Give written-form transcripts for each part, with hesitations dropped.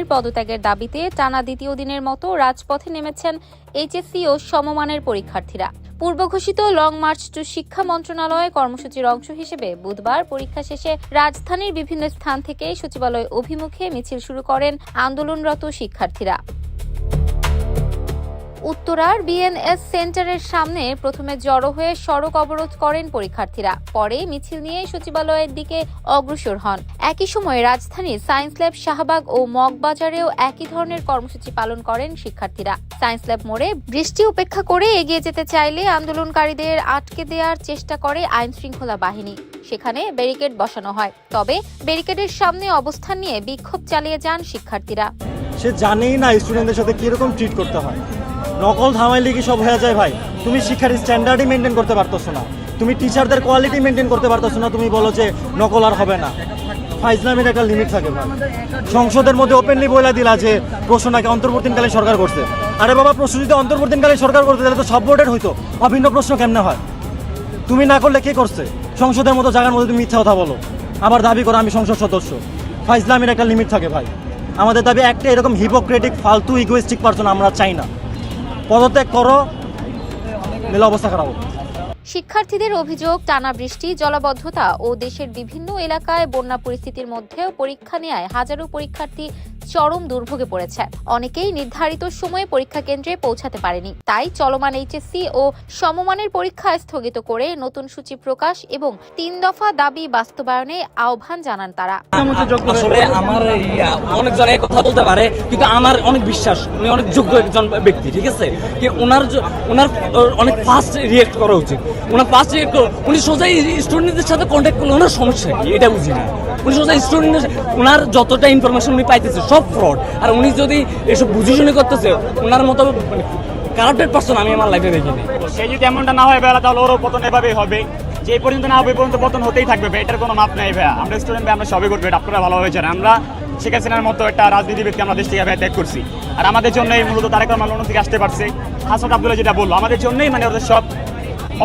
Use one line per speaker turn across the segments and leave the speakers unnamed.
প্রধানের পদত্যাগের দাবিতে টানা দ্বিতীয় দিনের মতো রাজপথে নেমেছেন এইচএসসি ও সমমানের পরীক্ষার্থীরা। পূর্বঘোষিত লং মার্চ টু শিক্ষা মন্ত্রণালয় কর্মসূচির অংশ হিসেবে বুধবার পরীক্ষা শেষে রাজধানীর বিভিন্ন স্থান থেকে সচিবালয় অভিমুখে মিছিল শুরু করেন আন্দোলনরত শিক্ষার্থীরা। উত্তরার বিএনএস সেন্টারের সামনে প্রথমে জড়ো হয়ে সড়ক অবরোধ করেন পরীক্ষার্থীরা, পরে মিছিল নিয়ে সচিবালয়ের দিকে অগ্রসর হন। একই সময়ে রাজধানীর সায়েন্স ল্যাব, শাহবাগ ও মগবাজারেও একই ধরনের কর্মসূচি পালন করেন শিক্ষার্থীরা। সায়েন্স ল্যাব মোড়ে বৃষ্টি উপেক্ষা করে এগিয়ে যেতে চাইলে আন্দোলনকারীদের আটকে দেওয়ার চেষ্টা করে আইন শৃঙ্খলা বাহিনী। সেখানে ব্যারিকেড বসানো হয়, তবে ব্যারিকেডের সামনে অবস্থান নিয়ে বিক্ষোভ চালিয়ে যান শিক্ষার্থীরা।
সে জানেই না স্টুডেন্টদের সাথে কিরকম ট্রিট করতে হয়। নকল থামাইলে কি সব হয়ে যায় ভাই? তুমি শিক্ষার স্ট্যান্ডার্ডই মেনটেন করতে পারতেছো না, তুমি টিচারদের কোয়ালিটি মেনটেন করতে পারতেছো না, তুমি বলো যে নকল আর হবে না। ফাইজলামের একটা লিমিট থাকে ভাই। সংসদের মধ্যে ওপেনলি বলে দিলা যে প্রশ্ন নাকি অন্তর্বর্তীকালীন সরকার করছে। আরে বাবা, প্রশ্ন যদি অন্তর্বর্তীকালীন সরকার করতে তাহলে তো সব বোর্ডের হইতো, অভিন্ন প্রশ্ন কেমনে হয়? তুমি না করলে কে করছে? সংসদের মতো জায়গার মধ্যে তুমি মিথ্যা কথা বলো, আবার দাবি করো আমি সংসদ সদস্য। ফাইজলামের একটা লিমিট থাকে ভাই। আমাদের দাবি একটা, এরকম হিপোক্রেটিক ফালতু ইগোইস্টিক পারসন আমরা চাই না। পদত্যাগ করো, মেলা অবস্থা খারাপ।
শিক্ষার্থীদের অভিযোগ, টানা বৃষ্টি, জলাবদ্ধতা ও দেশের বিভিন্ন এলাকায় বন্যা পরিস্থিতির মধ্যেও পরীক্ষা নেওয়ায় হাজারো পরীক্ষার্থী চরম দুর্ভোগে পড়েছে। অনেকেই নির্ধারিত সময়ে পরীক্ষা কেন্দ্রে পৌঁছাতে পারেনি। তাই চলমান এইচএসসি ও সমমানের পরীক্ষা স্থগিত করে নতুন সূচি প্রকাশ এবং 3 দফা দাবি বাস্তবায়নে আহ্বান জানান তারা।
আসলে আমার অনেকজন এই কথা বলতে পারে, কিন্তু আমার অনেক বিশ্বাস উনি অনেক যোগ্য একজন ব্যক্তি, ঠিক আছে? কি ওনার অনেক ফাস্ট রিয়েক্ট করা উচিত। ওনার ফাস্ট রিয়েক্ট, উনি সোজাই স্টুডেন্টদের সাথে কন্ট্যাক্ট করলে ওনার সমস্যা কি এটা বুঝি না। উনি সোজা স্টুডেন্ট, ওনার যতটা ইনফরমেশন উনি পাইতেছে সব ফ্রড। আর উনি যদি এসব বুঝে শুনে করতেছে, ওনার মতো কারাপ্টেড পারসন আমি আমার লাইফে দেখিনি।
সে যদি এমনটা না হয় ভাইয়া, তাহলে ওরও পতন এভাবেই হবে। যে পর্যন্ত না হবে পর্যন্ত পতন হতেই থাকবে ভাই, এটার কোনো মাপ নেই ভাইয়া। আমরা স্টুডেন্ট ভাই, আমরা সবই করবো, এটা আপনারা ভালোভাবে জানেন। আমরা শেখ হাসিনার মতো একটা রাজনীতিবিদকে আমরা দেশ থেকে ভাই ত্যাগ করছি, আর আমাদের জন্যই মূলত তারেক রহমান লন্ডন থেকে আসতে পারছে। হাসান আব্দুল্লাহ যেটা বললো, আমাদের জন্যই মানে ওদের সব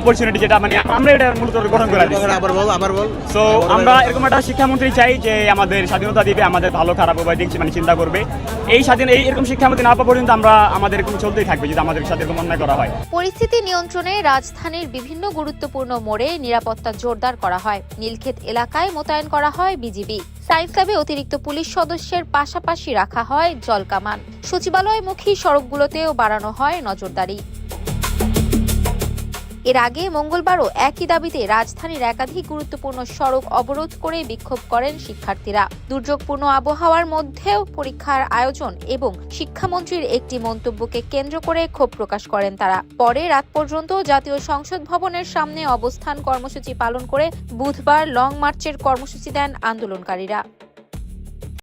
অপরচুনিটি, যেটা মানে আমরা এটা মূলত গ্রহণ করে সো আমরা এরকম একটা শিক্ষামন্ত্রী চাই যে আমাদের স্বাধীনতা দিবে, আমাদের ভালো খারাপ উভয় দিক মানে চিন্তা করবে। এরকম শিক্ষামন্ত্রী না পাওয়া পর্যন্ত আমরা আমাদের এরকম চলতেই থাকবে যদি আমাদের সাথে এরকম অন্যায় করা হয়।
পরিস্থিতি নিয়ন্ত্রণে রাজধানীর বিভিন্ন গুরুত্বপূর্ণ মোড়ে নিরাপত্তা জোরদার করা হয়। নীলক্ষেত এলাকায় মোতায়েন করা হয় বিজিবি। সায়েন্স ল্যাবে অতিরিক্ত পুলিশ সদস্যের পাশাপাশি রাখা হয় জলকামান। সচিবালয়মুখী সড়কগুলোতেও বাড়ানো হয় নজরদারি। এর আগে মঙ্গলবারও একই দাবিতে রাজধানীর একাধিক গুরুত্বপূর্ণ সড়ক অবরোধ করে বিক্ষোভ করেন শিক্ষার্থীরা। দুর্যোগপূর্ণ আবহাওয়ার মধ্যেও পরীক্ষার আয়োজন এবং শিক্ষামন্ত্রীর একটি মন্তব্যকে কেন্দ্র করে ক্ষোভ প্রকাশ করেন তারা। পরে রাত পর্যন্ত জাতীয় সংসদ ভবনের সামনে অবস্থান কর্মসূচি পালন করে বুধবার লং মার্চের কর্মসূচি দেন আন্দোলনকারীরা।